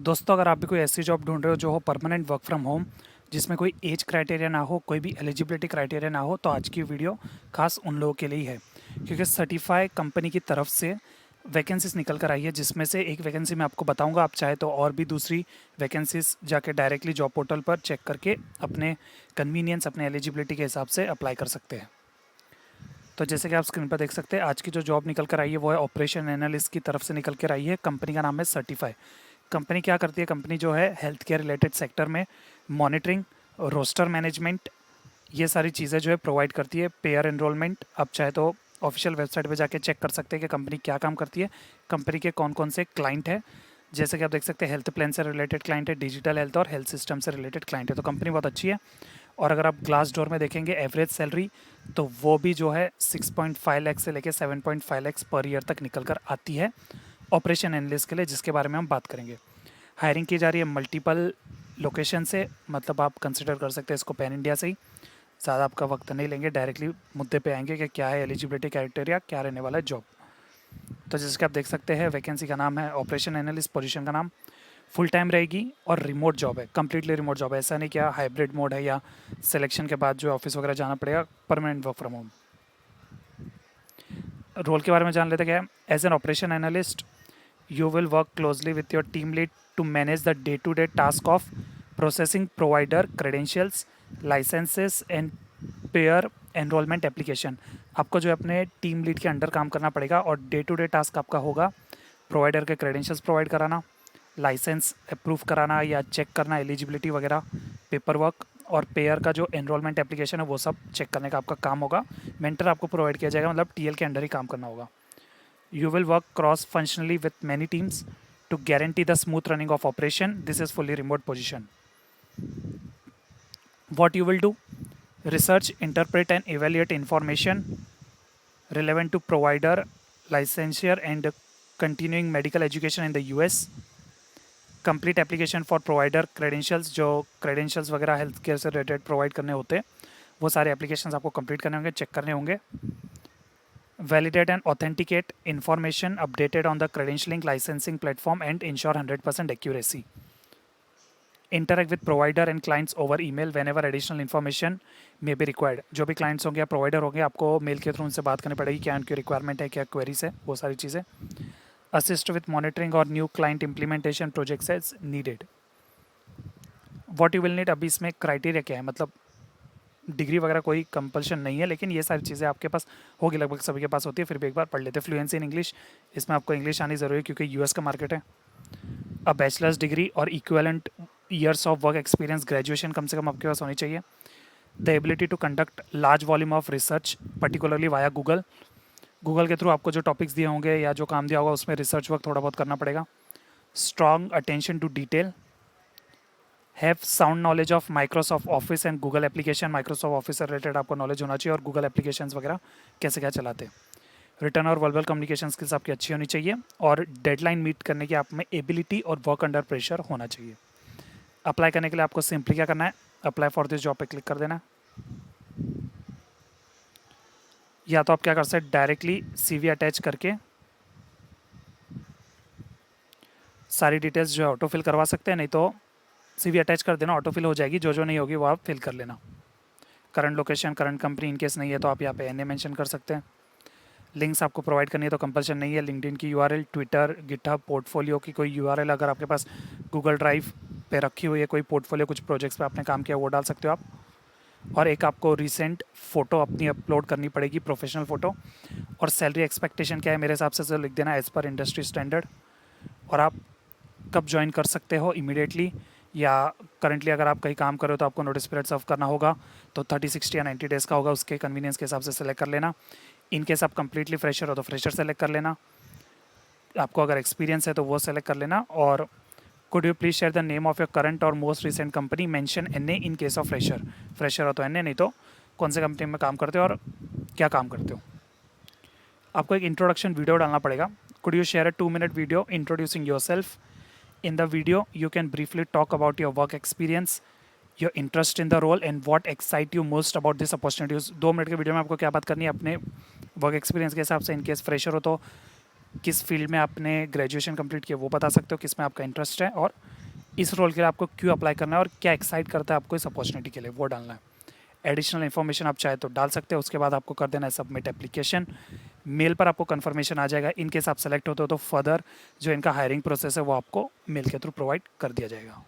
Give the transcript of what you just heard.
दोस्तों, अगर आप भी कोई ऐसी जॉब ढूंढ रहे हो जो हो परमानेंट वर्क फ्रॉम होम, जिसमें कोई एज क्राइटेरिया ना हो, कोई भी एलिजिबिलिटी क्राइटेरिया ना हो, तो आज की वीडियो खास उन लोगों के लिए ही है। क्योंकि सर्टिफाई कंपनी की तरफ से वैकेंसीज निकल कर आई है, जिसमें से एक वैकेंसी मैं आपको बताऊंगा। आप चाहे तो और भी दूसरी वैकेंसीज जाके डायरेक्टली जॉब पोर्टल पर चेक करके अपने कन्वीनियंस, अपने एलिजिबिलिटी के हिसाब से अप्लाई कर सकते हैं। तो जैसे कि आप स्क्रीन पर देख सकते हैं, आज की जो जॉब निकल कर आई है वो है ऑपरेशन एनालिस्ट की तरफ से निकल कर आई है। कंपनी का नाम है सर्टिफाई। कंपनी क्या करती है? कंपनी जो है हेल्थ केयर रिलेटेड सेक्टर में मॉनिटरिंग, रोस्टर मैनेजमेंट, ये सारी चीज़ें जो है प्रोवाइड करती है। पेयर एनरोलमेंट, आप चाहे तो ऑफिशियल वेबसाइट पे जाके चेक कर सकते हैं कि कंपनी क्या काम करती है, कंपनी के कौन कौन से क्लाइंट है। जैसे कि आप देख सकते हैं, हेल्थ प्लान से रिलेटेड क्लाइंट है, डिजिटल हेल्थ और हेल्थ सिस्टम से रिलेटेड क्लाइंट है। तो कंपनी बहुत अच्छी है। और अगर आप ग्लास डोर में देखेंगे एवरेज सैलरी, तो वो भी जो है 6.5 लाख से लेकर 7.5 लाख पर ईयर तक निकल कर आती है ऑपरेशन एनालिस्ट के लिए, जिसके बारे में हम बात करेंगे। हायरिंग की जा रही है मल्टीपल लोकेशन से, मतलब आप कंसिडर कर सकते हैं इसको पैन इंडिया से ही। ज़्यादा आपका वक्त नहीं लेंगे, डायरेक्टली मुद्दे पे आएंगे कि क्या है एलिजिबिलिटी क्राइटेरिया, क्या रहने वाला है जॉब। तो जैसे कि आप देख सकते हैं, वैकेंसी का नाम है ऑपरेशन एनालिस्ट, पोजीशन का नाम फुल टाइम रहेगी और रिमोट जॉब है, कम्प्लीटली रिमोट जॉब है। ऐसा नहीं क्या हाइब्रिड मोड है या सिलेक्शन के बाद जो ऑफिस वगैरह जाना पड़ेगा, permanent work from home. Role के बारे में जान लेते क्या है। As an operation analyst, you will work closely with your team lead to manage the day-to-day task of processing provider credentials, licenses and payer enrollment application। आपको जो है अपने टीम लीड के अंडर काम करना पड़ेगा और डे टू डे टास्क आपका होगा प्रोवाइडर के क्रेडेंशियल्स प्रोवाइड कराना, लाइसेंस अप्रूव कराना या चेक करना, एलिजिबिलिटी वगैरह, पेपर वर्क और पेयर का जो एनरोलमेंट एप्लीकेशन है वो सब चेक करने का आपका काम होगा। मेंटर आपको प्रोवाइड किया जाएगा, मतलब टीएल के अंडर ही काम करना होगा। You will work cross-functionally with many teams to guarantee the smooth running of operation. This is fully remote position. What you will do? Research, interpret and evaluate information relevant to provider, licensure and continuing medical education in the US. Complete application for provider credentials, जो credentials वगैरह health care से related provide करने होते हैं, वो सारे applications आपको complete करने होंगे, चेक करने होंगे। Validate and authenticate information updated on the credentialing licensing platform and ensure 100% accuracy. Interact with provider and clients over email whenever additional information may be required. जो भी clients होंगे या provider होंगे, आपको मेल के थ्रू उनसे बात करनी पड़ेगी, क्या उनकी रिक्वायरमेंट है, क्या क्वेरीज है, वो सारी चीज़ें। Assist with monitoring और new client implementation projects as needed. What you will need, अभी इसमें क्राइटेरिया क्या है, मतलब डिग्री वगैरह कोई कंपल्शन नहीं है, लेकिन ये सारी चीज़ें आपके पास होगी, लगभग सभी के पास होती है, फिर भी एक बार पढ़ लेते हैं। फ्लुएंसी इन इंग्लिश, इसमें आपको इंग्लिश आनी ज़रूरी है क्योंकि यूएस का मार्केट है। अ बैचलर्स डिग्री और equivalent years of work experience, graduation कम से कम आपके पास होनी चाहिए। The ability to conduct large volume of research particularly via Google, Google के थ्रू आपको जो टॉपिक्स दिए होंगे या जो काम दिया होगा उसमें रिसर्च वर्क थोड़ा बहुत करना पड़ेगा। Strong attention to detail, have sound knowledge of Microsoft Office and Google application, Microsoft Office से रिलेटेड आपको नॉलेज होना चाहिए और गूगल एप्लीकेशंस वगैरह कैसे क्या चलाते हैं। रिटर्न और वर्बल कम्युनिकेशन स्किल्स आपकी अच्छी होनी चाहिए और डेडलाइन मीट करने की आप में एबिलिटी और वर्क अंडर प्रेशर होना चाहिए। अप्लाई करने के लिए आपको सिंपली क्या करना है, अप्लाई फॉर दिस जॉब पे क्लिक कर देना है। या तो आप क्या कर सकते हैं, डायरेक्टली सीवी अटैच करके सारी डिटेल्स जो है ऑटोफिल करवा सकते हैं, नहीं तो सीवी अटैच कर देना, ऑटोफिल हो जाएगी, जो नहीं होगी वो आप फिल कर लेना। Current location, current company in case नहीं है तो आप यहाँ पे एनए मेंशन कर सकते हैं। लिंक्स आपको प्रोवाइड करनी है तो कंपल्शन नहीं है। लिंक्डइन की यूआरएल, ट्विटर, गिटहब, पोर्टफोलियो की कोई यूआरएल अगर आपके पास गूगल ड्राइव पे रखी हुई है, कोई पोर्टफोलियो कुछ प्रोजेक्ट्स पे आपने काम किया, वो डाल सकते हो आप। और एक आपको रिसेंट फ़ोटो अपनी अपलोड करनी पड़ेगी, प्रोफेशनल फ़ोटो। और सैलरी एक्सपेक्टेशन क्या है मेरे हिसाब से लिख देना एज़ पर इंडस्ट्री स्टैंडर्ड। और आप कब ज्वाइन कर सकते हो, इमीडिएटली या करंटली अगर आप कहीं काम कर रहे हो तो आपको नोटिस पीरियड सर्व करना होगा, तो 30, 60 या 90 डेज़ का होगा, उसके कन्वीनियंस के हिसाब से सेलेक्ट कर लेना। इनकेस आप कंप्लीटली फ्रेशर हो तो फ्रेशर सेलेक्ट कर लेना, आपको अगर एक्सपीरियंस है तो वो सेलेक्ट कर लेना। और could you please share the name of your current और most recent company, mention NA in case of fresher, fresher हो तो एनए, नहीं तो कौन से कंपनी में काम करते हो और क्या काम करते हो। आपको एक इंट्रोडक्शन वीडियो डालना पड़ेगा। Could you share a 2-minute video introducing your self. In the video, you can briefly talk about your work experience, your interest in the role and what excite you most about this opportunity। 2 minute के video में आपको क्या बात करनी है, अपने work experience के हिसाब से। इनकेस फ्रेशर हो तो किस फील्ड में आपने ग्रेजुएशन कंप्लीट किया वो बता सकते हो, किस में आपका इंटरेस्ट है और इस रोल के लिए आपको क्यों अप्लाई करना है और क्या एक्साइट करता है आपको इस अपॉर्चुनिटी के लिए, वो डालना है। एडिशनल इन्फॉर्मेशन आप चाहे तो डाल सकते हैं, उसके बाद आपको कर देना है सबमिट एप्लीकेशन। मेल पर आपको कन्फर्मेशन आ जाएगा। इन केस आप सेलेक्ट होते हो तो फर्दर जो इनका हायरिंग प्रोसेस है वो आपको मेल के थ्रू प्रोवाइड कर दिया जाएगा।